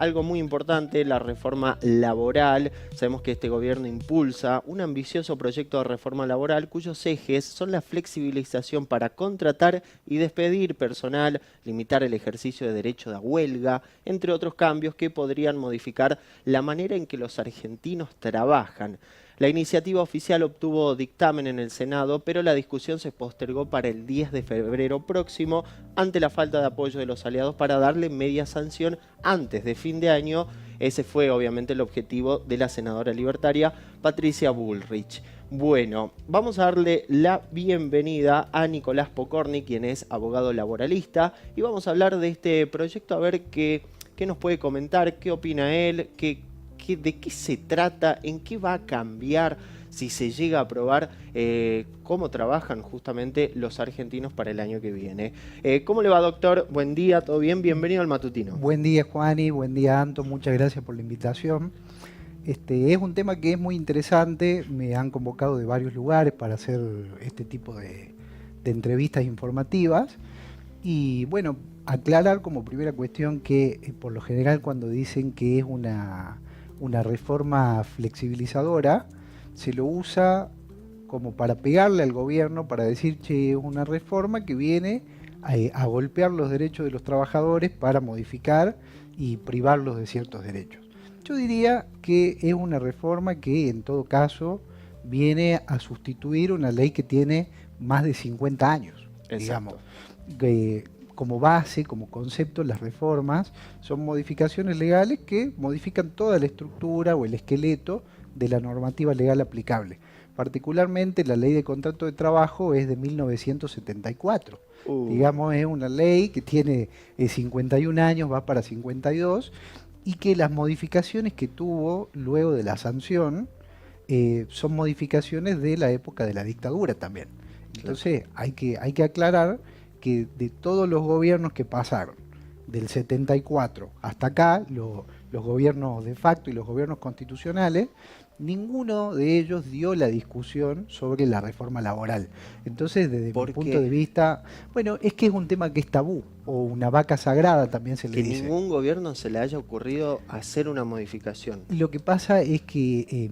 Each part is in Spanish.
algo muy importante, la reforma laboral. Sabemos que este gobierno impulsa un ambicioso proyecto de reforma laboral cuyos ejes son la flexibilización para contratar y despedir personal, limitar el ejercicio de derecho de huelga, entre otros cambios que podrían modificar la manera en que los argentinos trabajan. La iniciativa oficial obtuvo dictamen en el Senado, pero la discusión se postergó para el 10 de febrero próximo ante la falta de apoyo de los aliados para darle media sanción antes de fin de año. Ese fue obviamente el objetivo de la senadora libertaria Patricia Bullrich. Bueno, vamos a darle la bienvenida a Nicolás Pokorny, quien es abogado laboralista, y vamos a hablar de este proyecto, a ver qué nos puede comentar, qué opina él, de qué se trata, en qué va a cambiar si se llega a aprobar, cómo trabajan justamente los argentinos para el año que viene. ¿Cómo le va, doctor? Buen día, ¿todo bien? Bienvenido al Matutino. Buen día, Juani, buen día, Anto, muchas gracias por la invitación. Es un tema que es muy interesante, me han convocado de varios lugares para hacer este tipo de entrevistas informativas. Y bueno, aclarar como primera cuestión que por lo general cuando dicen que es una reforma flexibilizadora, se lo usa como para pegarle al gobierno, para decir, che, es una reforma que viene a golpear los derechos de los trabajadores para modificar y privarlos de ciertos derechos. Yo diría que es una reforma que en todo caso viene a sustituir una ley que tiene más de 50 años, digamos. Como base, como concepto, las reformas son modificaciones legales que modifican toda la estructura o el esqueleto de la normativa legal aplicable. Particularmente la ley de contrato de trabajo es de 1974. Digamos, es una ley que tiene 51 años, va para 52, y que las modificaciones que tuvo luego de la sanción son modificaciones de la época de la dictadura también. Entonces hay que aclarar que de todos los gobiernos que pasaron, del 74 hasta acá, los gobiernos de facto y los gobiernos constitucionales, ninguno de ellos dio la discusión sobre la reforma laboral. Entonces, desde mi punto de vista, bueno, es que es un tema que es tabú, o una vaca sagrada también se le dice. Que ningún gobierno se le haya ocurrido hacer una modificación. Lo que pasa es que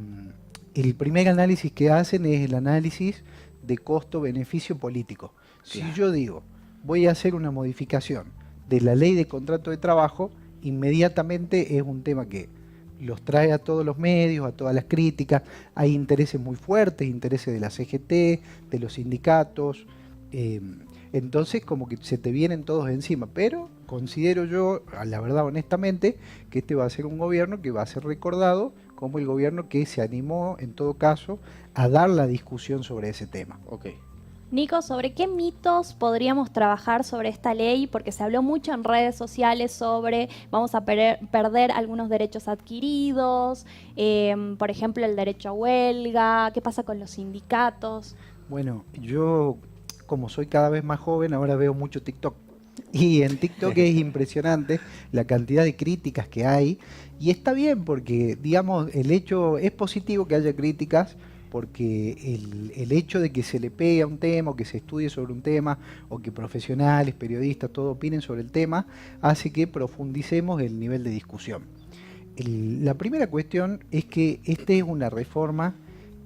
el primer análisis que hacen es el análisis de costo-beneficio político. Claro. Si yo digo, voy a hacer una modificación de la ley de contrato de trabajo, inmediatamente es un tema que los trae a todos los medios, a todas las críticas, hay intereses muy fuertes, intereses de la CGT, de los sindicatos, entonces como que se te vienen todos encima, pero considero yo, la verdad honestamente, que este va a ser un gobierno que va a ser recordado como el gobierno que se animó en todo caso a dar la discusión sobre ese tema. Okay. Nico, ¿sobre qué mitos podríamos trabajar sobre esta ley? Porque se habló mucho en redes sociales sobre vamos a perder algunos derechos adquiridos, por ejemplo el derecho a huelga, ¿qué pasa con los sindicatos? Bueno, yo como soy cada vez más joven ahora veo mucho TikTok. Y en TikTok es impresionante la cantidad de críticas que hay y está bien porque digamos el hecho es positivo que haya críticas, porque el hecho de que se le pegue a un tema o que se estudie sobre un tema o que profesionales, periodistas, todos opinen sobre el tema, hace que profundicemos el nivel de discusión. La primera cuestión es que esta es una reforma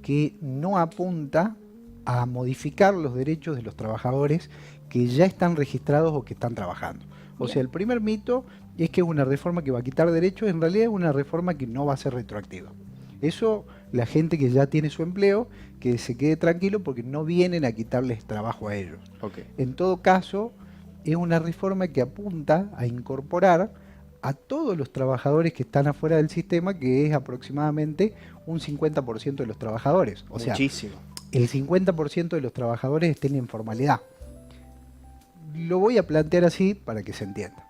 que no apunta a modificar los derechos de los trabajadores que ya están registrados o que están trabajando. O sea, el primer mito es que es una reforma que va a quitar derechos, en realidad es una reforma que no va a ser retroactiva. Eso, la gente que ya tiene su empleo, que se quede tranquilo porque no vienen a quitarles trabajo a ellos. Okay. En todo caso, es una reforma que apunta a incorporar a todos los trabajadores que están afuera del sistema, que es aproximadamente un 50% de los trabajadores. O muchísimo. sea, el 50% de los trabajadores estén en formalidad. Lo voy a plantear así para que se entienda.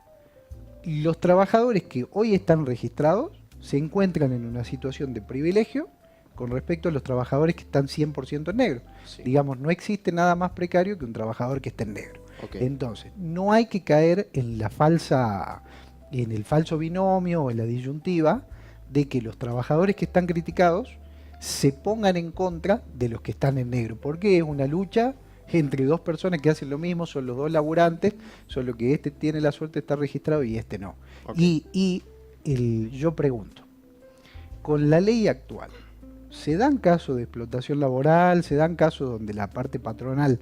Los trabajadores que hoy están registrados se encuentran en una situación de privilegio con respecto a los trabajadores que están 100% en negro. Sí. Digamos, no existe nada más precario que un trabajador que esté en negro. Okay. Entonces, no hay que caer en el falso binomio o en la disyuntiva de que los trabajadores que están criticados se pongan en contra de los que están en negro, porque es una lucha entre dos personas que hacen lo mismo, son los dos laburantes, solo que este tiene la suerte de estar registrado y este no. Okay. Y yo pregunto, con la ley actual, ¿se dan casos de explotación laboral? ¿Se dan casos donde la parte patronal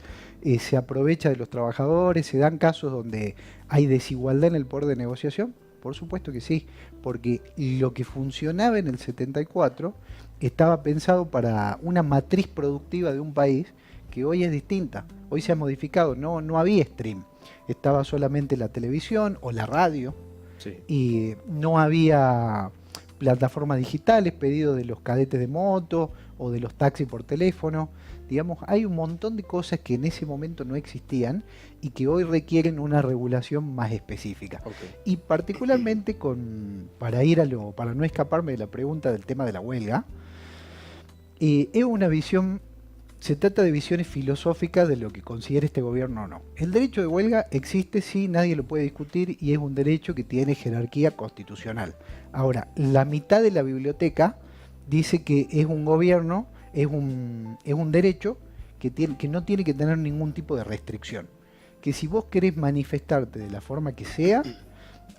se aprovecha de los trabajadores? ¿Se dan casos donde hay desigualdad en el poder de negociación? Por supuesto que sí, porque lo que funcionaba en el 74 estaba pensado para una matriz productiva de un país que hoy es distinta. Hoy se ha modificado, no había stream, estaba solamente la televisión o la radio, Sí. y no había plataformas digitales, pedidos de los cadetes de moto o de los taxis por teléfono. Digamos, hay un montón de cosas que en ese momento no existían y que hoy requieren una regulación más específica. Okay. Y particularmente para no escaparme de la pregunta del tema de la huelga, es una visión. Se trata de visiones filosóficas de lo que considera este gobierno o no. El derecho de huelga existe, sí, nadie lo puede discutir y es un derecho que tiene jerarquía constitucional. Ahora, la mitad de la biblioteca dice que es un gobierno, es un derecho que no tiene que tener ningún tipo de restricción. Que si vos querés manifestarte de la forma que sea,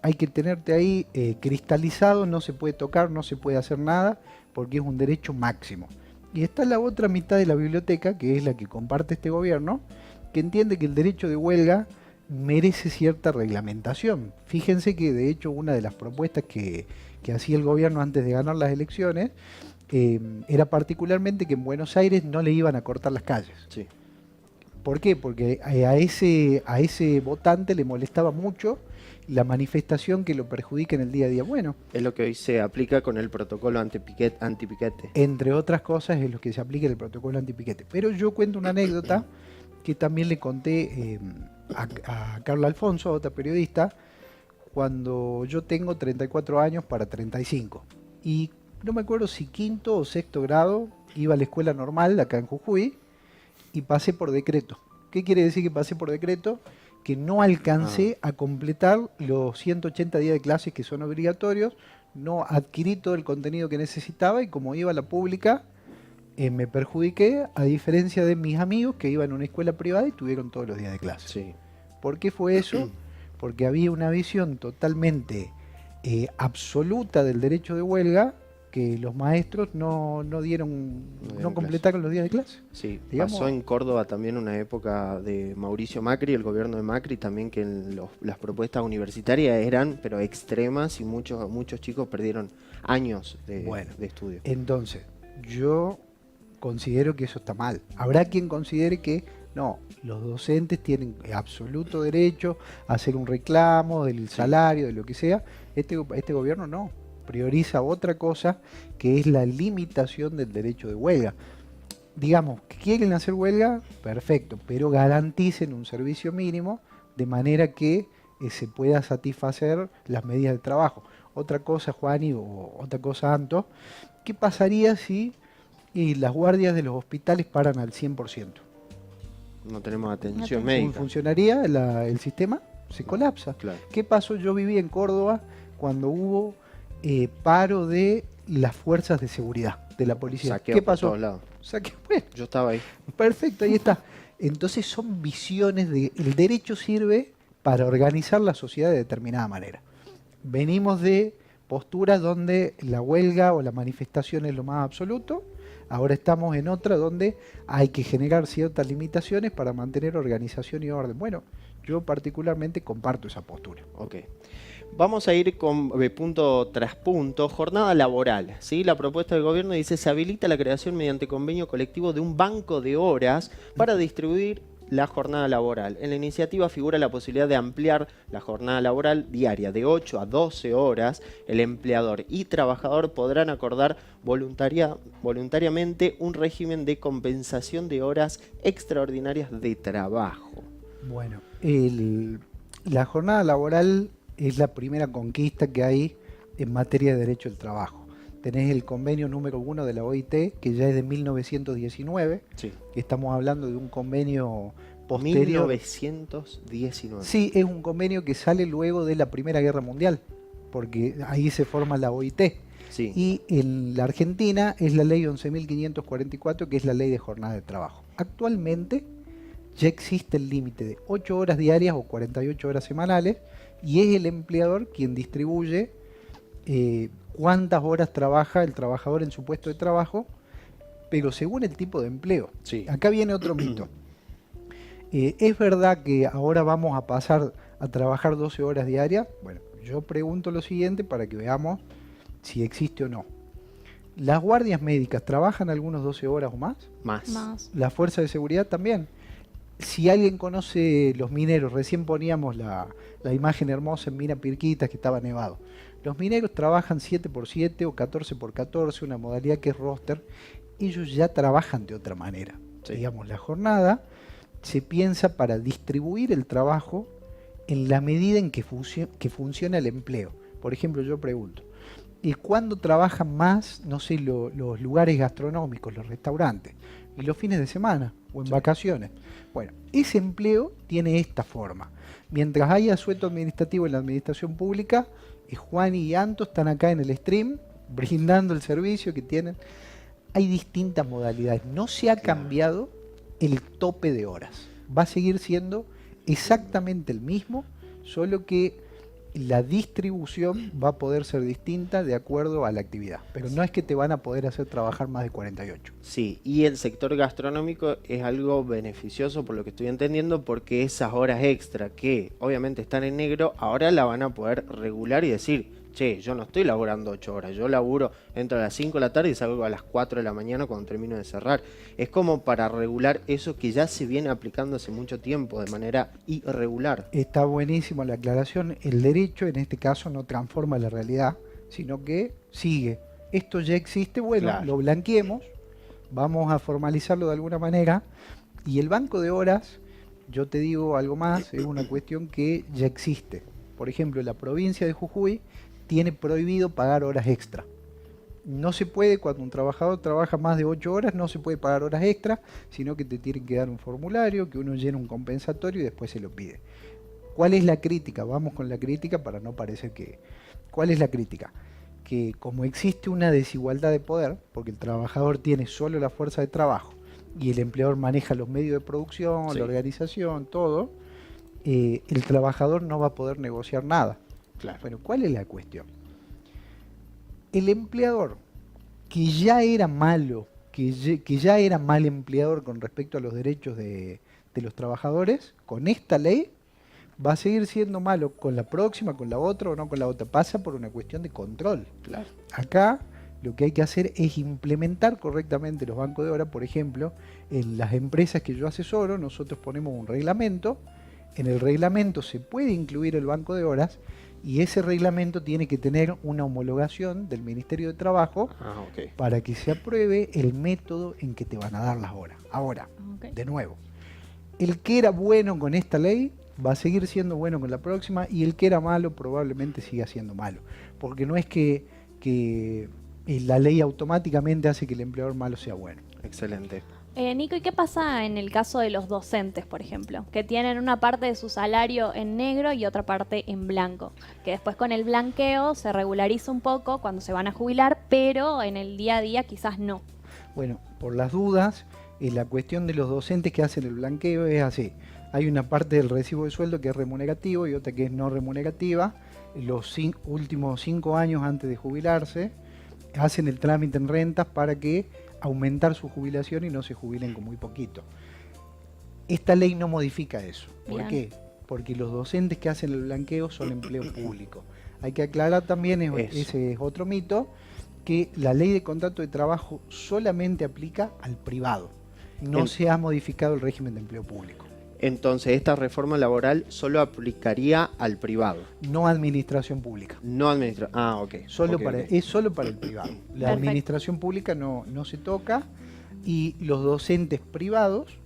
hay que tenerte ahí cristalizado, no se puede tocar, no se puede hacer nada, porque es un derecho máximo. Y está la otra mitad de la biblioteca, que es la que comparte este gobierno, que entiende que el derecho de huelga merece cierta reglamentación. Fíjense que de hecho una de las propuestas que hacía el gobierno antes de ganar las elecciones era particularmente que en Buenos Aires no le iban a cortar las calles. Sí. ¿Por qué? Porque a ese votante le molestaba mucho la manifestación que lo perjudica en el día a día. Bueno, Es lo que hoy se aplica con el protocolo antipiquete. entre otras cosas es lo que se aplica el protocolo antipiquete. Pero yo cuento una anécdota que también le conté a Carla Alfonso, otra periodista, cuando yo tengo 34 años para 35. Y no me acuerdo si quinto o sexto grado, iba a la escuela normal acá en Jujuy y pasé por decreto. ¿Qué quiere decir que pasé por decreto? Que no alcancé a completar los 180 días de clases que son obligatorios, no adquirí todo el contenido que necesitaba y como iba a la pública me perjudiqué, a diferencia de mis amigos que iban a una escuela privada y tuvieron todos los días de clase. Sí. ¿Por qué fue eso? Porque había una visión totalmente absoluta del derecho de huelga que los maestros no completaron los días de clase. Sí, Digamos, pasó en Córdoba también una época de Mauricio Macri, el gobierno de Macri, también que las propuestas universitarias eran pero extremas y muchos chicos perdieron años de estudio. Entonces, yo considero que eso está mal. Habrá quien considere que no, los docentes tienen absoluto derecho a hacer un reclamo del salario, de lo que sea. Este gobierno no, prioriza otra cosa que es la limitación del derecho de huelga. Digamos, que quieren hacer huelga, perfecto, pero garanticen un servicio mínimo de manera que se pueda satisfacer las medidas de trabajo. Otra cosa, Juani, o otra cosa, Anto, ¿qué pasaría si las guardias de los hospitales paran al 100%? No tenemos atención ¿Cómo médica. funcionaría el sistema? Se colapsa. Claro. ¿Qué pasó? Yo viví en Córdoba cuando hubo paro de las fuerzas de seguridad, de la policía. Saqueo ¿Qué por pasó? todos lados. Bueno, Yo estaba ahí. perfecto, ahí está. Entonces son visiones de... El derecho sirve para organizar la sociedad de determinada manera. Venimos de posturas donde la huelga o la manifestación es lo más absoluto. Ahora estamos en otra donde hay que generar ciertas limitaciones para mantener organización y orden. Bueno, yo particularmente comparto esa postura. Ok. Vamos a ir con punto tras punto. Jornada laboral. ¿Sí? La propuesta del gobierno dice: se habilita la creación mediante convenio colectivo de un banco de horas para distribuir la jornada laboral. En la iniciativa figura la posibilidad de ampliar la jornada laboral diaria de 8 a 12 horas. El empleador y trabajador podrán acordar voluntariamente un régimen de compensación de horas extraordinarias de trabajo. Bueno, la jornada laboral es la primera conquista que hay en materia de derecho del trabajo. Tenés el convenio número 1 de la OIT, que ya es de 1919. Sí. Estamos hablando de un convenio posterior. 1919. Sí, es un convenio que sale luego de la Primera Guerra Mundial, porque ahí se forma la OIT. Sí. Y en la Argentina es la ley 11.544, que es la ley de jornada de trabajo. Actualmente ya existe el límite de 8 horas diarias o 48 horas semanales, y es el empleador quien distribuye cuántas horas trabaja el trabajador en su puesto de trabajo, pero según el tipo de empleo. Sí. Acá viene otro mito. ¿Es verdad que ahora vamos a pasar a trabajar 12 horas diarias? Bueno, yo pregunto lo siguiente para que veamos si existe o no. ¿Las guardias médicas trabajan algunos 12 horas o más? Más. ¿La fuerza de seguridad también? Si alguien conoce los mineros, recién poníamos la imagen hermosa en Mina Pirquitas que estaba nevado. Los mineros trabajan 7x7 o 14x14, una modalidad que es roster. Ellos ya trabajan de otra manera. Sí. Digamos, la jornada se piensa para distribuir el trabajo en la medida en que funciona el empleo. Por ejemplo, yo pregunto, ¿y cuándo trabajan más, no sé, los lugares gastronómicos, los restaurantes? Y los fines de semana o en vacaciones. Bueno, ese empleo tiene esta forma. Mientras haya asueto administrativo en la administración pública, Juan y Anto están acá en el stream, brindando el servicio que tienen. Hay distintas modalidades. No se ha cambiado el tope de horas. Va a seguir siendo exactamente el mismo, solo que la distribución va a poder ser distinta de acuerdo a la actividad. Pero no es que te van a poder hacer trabajar más de 48. Sí, y el sector gastronómico es algo beneficioso por lo que estoy entendiendo, porque esas horas extra que obviamente están en negro, ahora la van a poder regular y decir, che, yo no estoy laburando 8 horas, yo laburo, entro a las 5 de la tarde y salgo a las 4 de la mañana cuando termino de cerrar. Es como para regular eso que ya se viene aplicando hace mucho tiempo de manera irregular. Está buenísima la aclaración. El derecho en este caso no transforma la realidad, sino que sigue. Esto ya existe, bueno, Claro. Lo blanqueemos, vamos a formalizarlo de alguna manera. Y el banco de horas, yo te digo algo más, es una cuestión que ya existe. Por ejemplo, la provincia de Jujuy tiene prohibido pagar horas extra. No se puede, cuando un trabajador trabaja más de 8 horas, no se puede pagar horas extra, sino que te tienen que dar un formulario, que uno llena un compensatorio y después se lo pide. ¿Cuál es la crítica? Vamos con la crítica para no parecer que... ¿Cuál es la crítica? Que como existe una desigualdad de poder, porque el trabajador tiene solo la fuerza de trabajo y el empleador maneja los medios de producción, Sí. la organización, todo, el trabajador no va a poder negociar nada. Claro. Bueno, ¿cuál es la cuestión? El empleador, que ya era malo, que ya era mal empleador con respecto a los derechos de los trabajadores, con esta ley va a seguir siendo malo con la próxima, con la otra o no con la otra. Pasa por una cuestión de control. Claro. Acá lo que hay que hacer es implementar correctamente los bancos de horas. Por ejemplo, en las empresas que yo asesoro, nosotros ponemos un reglamento. En el reglamento se puede incluir el banco de horas y ese reglamento tiene que tener una homologación del Ministerio de Trabajo Ok. para que se apruebe el método en que te van a dar las horas. Ahora, Ok. de nuevo, el que era bueno con esta ley va a seguir siendo bueno con la próxima y el que era malo probablemente siga siendo malo. Porque no es que la ley automáticamente hace que el empleador malo sea bueno. Excelente. Nico, ¿y qué pasa en el caso de los docentes, por ejemplo? Que tienen una parte de su salario en negro y otra parte en blanco. Que después con el blanqueo se regulariza un poco cuando se van a jubilar, pero en el día a día quizás no. Bueno, por las dudas, la cuestión de los docentes que hacen el blanqueo es así. Hay una parte del recibo de sueldo que es remunerativo y otra que es no remunerativa. Los últimos 5 años antes de jubilarse, hacen el trámite en rentas para que aumentar su jubilación y no se jubilen con muy poquito. Esta ley no modifica eso. ¿Por Bien. qué? Porque los docentes que hacen el blanqueo son empleo público. Hay que aclarar también, ese es otro mito, que la ley de contrato de trabajo solamente aplica al privado. No se ha modificado el régimen de empleo público. Entonces, esta reforma laboral solo aplicaría al privado, No administración pública. no administración. Ah, ok. Solo Ok, para, ok. Es solo para el privado. La Perfecto. administración pública no se toca y los docentes privados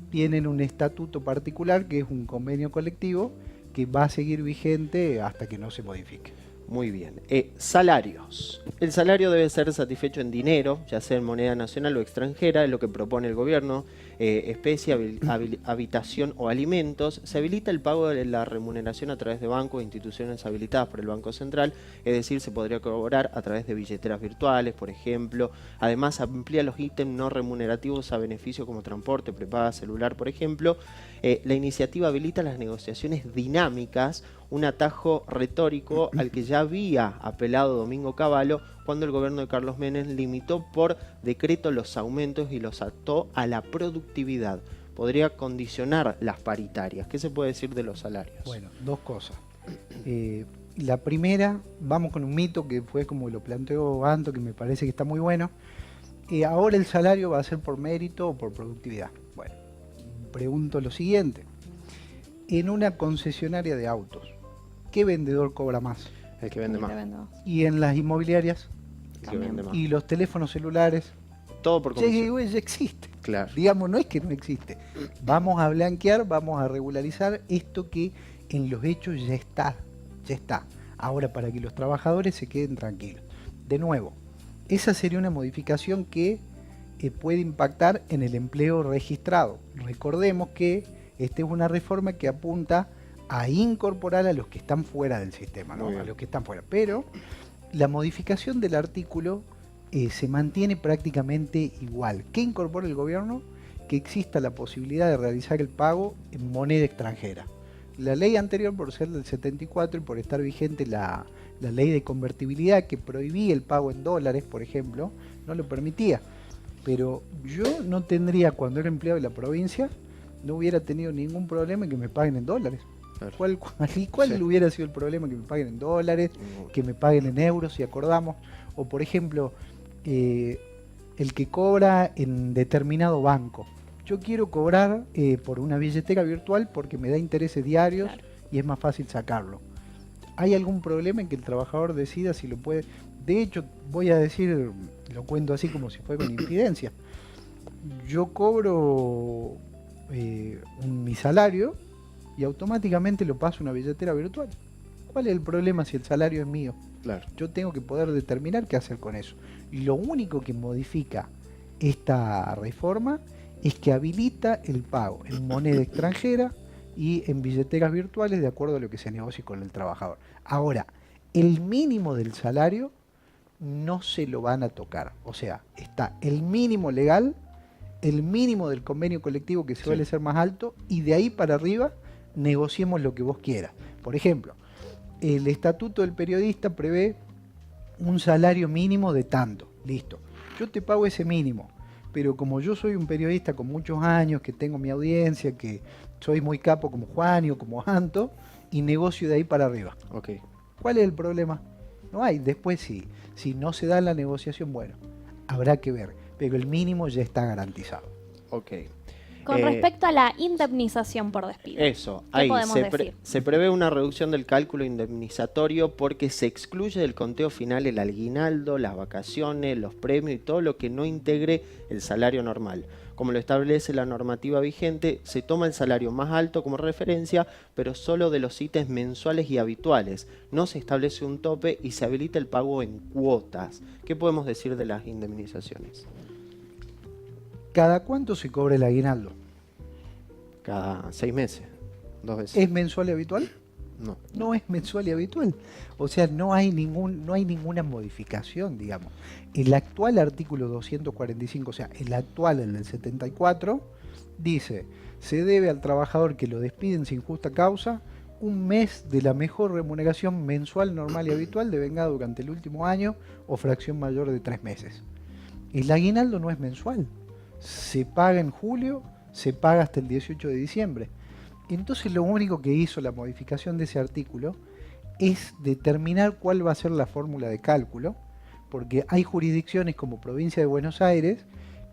tienen un estatuto particular que es un convenio colectivo que va a seguir vigente hasta que no se modifique. Muy bien. Salario. Seguimos. El salario debe ser satisfecho en dinero, ya sea en moneda nacional o extranjera, es lo que propone el gobierno. Especie, habitación o alimentos. Se habilita el pago de la remuneración a través de bancos e instituciones habilitadas por el Banco Central, es decir, se podría cobrar a través de billeteras virtuales, por ejemplo. Además, amplía los ítems no remunerativos a beneficio como transporte, prepaga celular, por ejemplo. La iniciativa habilita las negociaciones dinámicas, un atajo retórico al que ya había apelado Domingo Cavallo cuando el gobierno de Carlos Menem limitó por decreto los aumentos y los ató a la productividad. Podría condicionar las paritarias. ¿Qué se puede decir de los salarios? Bueno, dos cosas. La primera, vamos con un mito que fue como lo planteó Anto, que me parece que está muy bueno. Ahora el salario va a ser por mérito o por productividad. Bueno, pregunto lo siguiente. En una concesionaria de autos, ¿qué vendedor cobra más? El que vende más. Y en las inmobiliarias, El que vende más. y los teléfonos celulares, Todo por comisión. ya existe. Claro. Digamos, no es que no existe. Vamos a blanquear, vamos a regularizar esto que en los hechos ya está. Ahora, para que los trabajadores se queden tranquilos. De nuevo, esa sería una modificación que puede impactar en el empleo registrado. Recordemos que esta es una reforma que apunta a incorporar a los que están fuera del sistema, ¿no? A los que están fuera. Pero la modificación del artículo se mantiene prácticamente igual. ¿Qué incorpora el gobierno? Que exista la posibilidad de realizar el pago en moneda extranjera. La ley anterior, por ser del 74 y por estar vigente la ley de convertibilidad que prohibía el pago en dólares, por ejemplo, no lo permitía. Pero yo no tendría, cuando era empleado de la provincia, no hubiera tenido ningún problema en que me paguen en dólares. Claro. ¿Cuál hubiera sido el problema? Que me paguen en dólares, que me paguen en euros, si acordamos. O por ejemplo, el que cobra en determinado banco. Yo quiero cobrar por una billetera virtual porque me da intereses diarios, claro, y es más fácil sacarlo. ¿Hay algún problema en que el trabajador decida si lo puede? De hecho, voy a decir, lo cuento así como si fuera con infidencia. Yo cobro mi salario y automáticamente lo paso a una billetera virtual. ¿Cuál es el problema si el salario es mío? Claro. Yo tengo que poder determinar qué hacer con eso. Y lo único que modifica esta reforma es que habilita el pago en moneda extranjera y en billeteras virtuales de acuerdo a lo que se negocie con el trabajador. Ahora, el mínimo del salario no se lo van a tocar. O sea, está el mínimo legal, el mínimo del convenio colectivo que suele ser más alto, y de ahí para arriba negociemos lo que vos quieras. Por ejemplo, el estatuto del periodista prevé un salario mínimo de tanto. Listo. Yo te pago ese mínimo. Pero como yo soy un periodista con muchos años, que tengo mi audiencia, que soy muy capo como Juanio, como Anto, y negocio de ahí para arriba. Okay. ¿Cuál es el problema? No hay. Después si no se da la negociación, bueno, habrá que ver. Pero el mínimo ya está garantizado. Ok. Con respecto a la indemnización por despido. Eso, ¿qué ahí podemos decir? se prevé una reducción del cálculo indemnizatorio porque se excluye del conteo final el aguinaldo, las vacaciones, los premios y todo lo que no integre el salario normal. Como lo establece la normativa vigente, se toma el salario más alto como referencia, pero solo de los ítems mensuales y habituales. No se establece un tope y se habilita el pago en cuotas. ¿Qué podemos decir de las indemnizaciones? ¿Cada cuánto se cobra el aguinaldo? Cada 6 meses, 2 veces. ¿Es mensual y habitual? No. No es mensual y habitual. O sea, no hay ninguna modificación, digamos. El actual artículo 245, o sea, el actual, el del 74, dice: se debe al trabajador que lo despiden sin justa causa un mes de la mejor remuneración mensual, normal y habitual devengada durante el último año o fracción mayor de 3 meses. El aguinaldo no es mensual. Se paga en julio, se paga hasta el 18 de diciembre. Entonces lo único que hizo la modificación de ese artículo es determinar cuál va a ser la fórmula de cálculo, porque hay jurisdicciones como Provincia de Buenos Aires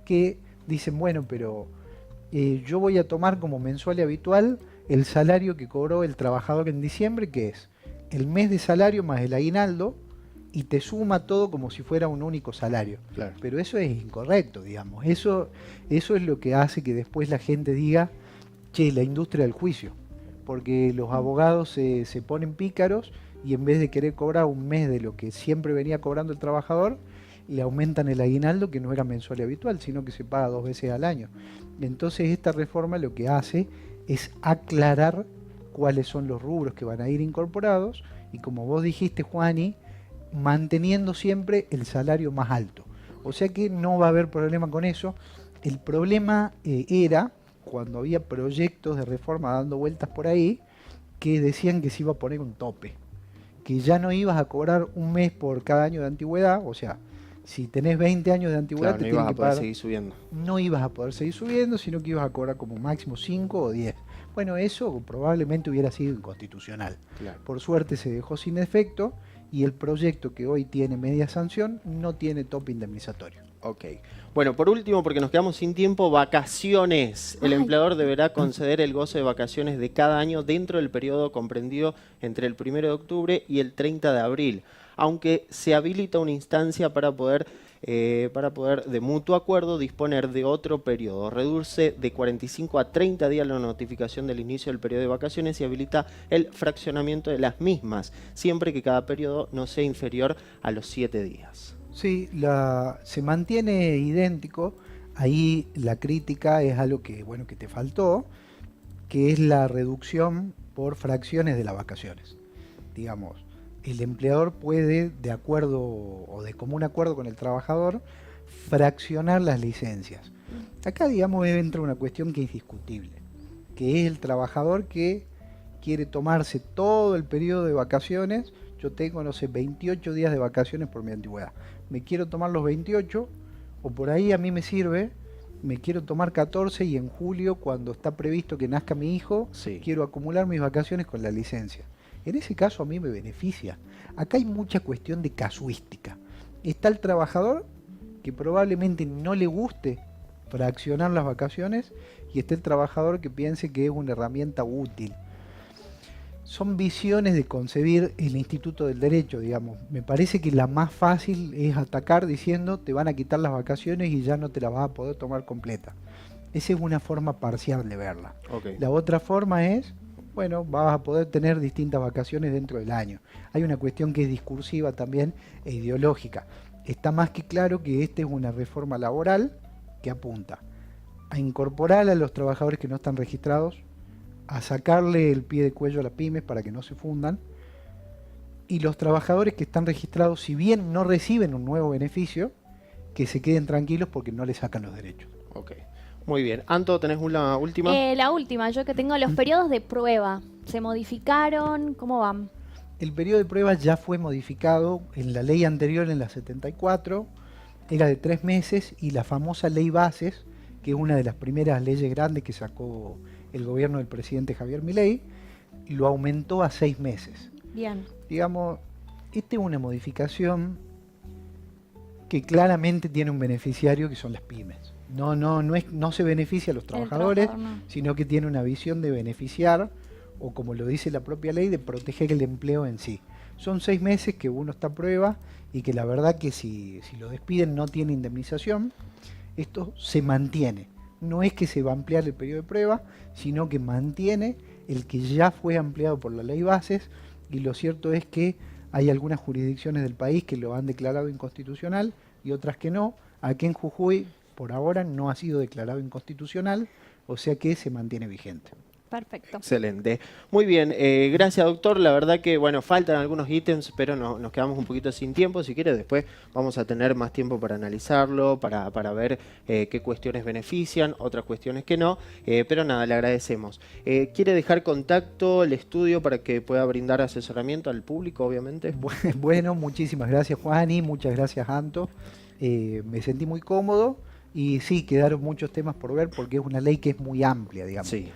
que dicen, bueno, pero yo voy a tomar como mensual y habitual el salario que cobró el trabajador en diciembre, que es el mes de salario más el aguinaldo, y te suma todo como si fuera un único salario. Claro. Pero eso es incorrecto, digamos. Eso es lo que hace que después la gente diga, che, la industria del juicio. Porque los abogados se ponen pícaros y en vez de querer cobrar un mes de lo que siempre venía cobrando el trabajador, le aumentan el aguinaldo, que no era mensual y habitual, sino que se paga 2 veces al año. Entonces esta reforma lo que hace es aclarar cuáles son los rubros que van a ir incorporados y, como vos dijiste, Juani, manteniendo siempre el salario más alto. O sea que no va a haber problema con eso. El problema era cuando había proyectos de reforma dando vueltas por ahí que decían que se iba a poner un tope, que ya no ibas a cobrar un mes por cada año de antigüedad. O sea, si tenés 20 años de antigüedad, Claro, te no tienen ibas a que poder pagar, seguir subiendo. no ibas a poder seguir subiendo, sino que ibas a cobrar como máximo 5 o 10. Bueno, eso probablemente hubiera sido inconstitucional. Claro. Por suerte se dejó sin efecto y el proyecto que hoy tiene media sanción no tiene tope indemnizatorio. Ok. Bueno, por último, porque nos quedamos sin tiempo, vacaciones. El Ay. empleador deberá conceder el goce de vacaciones de cada año dentro del periodo comprendido entre el 1 de octubre y el 30 de abril, aunque se habilita una instancia para poder, de mutuo acuerdo, disponer de otro periodo. Reduce de 45 a 30 días la notificación del inicio del periodo de vacaciones y habilita el fraccionamiento de las mismas, siempre que cada periodo no sea inferior a los 7 días. Sí, se mantiene idéntico. Ahí la crítica es algo que, bueno, que te faltó, que es la reducción por fracciones de las vacaciones. Digamos, el empleador puede, de acuerdo o de común acuerdo con el trabajador, fraccionar las licencias. Acá, digamos, entra una cuestión que es discutible, que es el trabajador que quiere tomarse todo el periodo de vacaciones. Yo tengo, no sé, 28 días de vacaciones por mi antigüedad. Me quiero tomar los 28, o por ahí a mí me sirve, me quiero tomar 14 y en julio, cuando está previsto que nazca mi hijo, Sí. quiero acumular mis vacaciones con la licencia. En ese caso a mí me beneficia. Acá hay mucha cuestión de casuística. Está el trabajador que probablemente no le guste fraccionar las vacaciones y está el trabajador que piense que es una herramienta útil. Son visiones de concebir el Instituto del Derecho, digamos. Me parece que la más fácil es atacar diciendo te van a quitar las vacaciones y ya no te las vas a poder tomar completa. Esa es una forma parcial de verla. Okay. La otra forma es, bueno, vas a poder tener distintas vacaciones dentro del año. Hay una cuestión que es discursiva también e ideológica. Está más que claro que esta es una reforma laboral que apunta a incorporar a los trabajadores que no están registrados, a sacarle el pie de cuello a las pymes para que no se fundan, y los trabajadores que están registrados, si bien no reciben un nuevo beneficio, que se queden tranquilos porque no les sacan los derechos. Ok. Muy bien. Anto, ¿tenés una última? La última, yo que tengo los periodos de prueba. ¿Se modificaron? ¿Cómo van? El periodo de prueba ya fue modificado en la ley anterior, en la 74, era de 3 meses, y la famosa ley Bases, que es una de las primeras leyes grandes que sacó el gobierno del presidente Javier Milei, lo aumentó a 6 meses. Bien. Digamos, esta es una modificación que claramente tiene un beneficiario, que son las pymes. No se beneficia a los trabajadores, trabajador no. sino que tiene una visión de beneficiar, o como lo dice la propia ley, de proteger el empleo en sí. Son 6 meses que uno está a prueba y que la verdad que si lo despiden no tiene indemnización. Esto se mantiene. No es que se va a ampliar el periodo de prueba, sino que mantiene el que ya fue ampliado por la ley Bases, y lo cierto es que hay algunas jurisdicciones del país que lo han declarado inconstitucional y otras que no. Aquí en Jujuy, por ahora, no ha sido declarado inconstitucional, o sea que se mantiene vigente. Perfecto. Excelente. Muy bien, gracias doctor. La verdad que, bueno, faltan algunos ítems, pero nos quedamos un poquito sin tiempo. Si quiere, después vamos a tener más tiempo para analizarlo, para ver qué cuestiones benefician, otras cuestiones que no. Pero nada, le agradecemos. ¿Quiere dejar contacto el estudio para que pueda brindar asesoramiento al público, obviamente? Bueno, muchísimas gracias Juani, muchas gracias Anto. Me sentí muy cómodo y sí, quedaron muchos temas por ver porque es una ley que es muy amplia, digamos. Sí.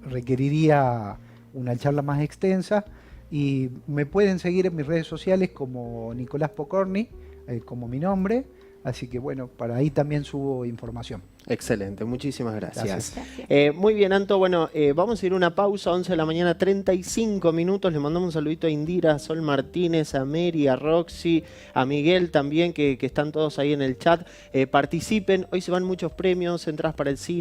Requeriría una charla más extensa y me pueden seguir en mis redes sociales como Nicolás Pocorni, como mi nombre, así que bueno, para ahí también subo información. Excelente, muchísimas gracias. Gracias. Muy bien, Anto, bueno, vamos a ir a una pausa, 11 de la mañana, 35 minutos. Le mandamos un saludito a Indira, a Sol Martínez, a Mary, a Roxy, a Miguel también, que están todos ahí en el chat. Participen, hoy se van muchos premios, entradas para el cine.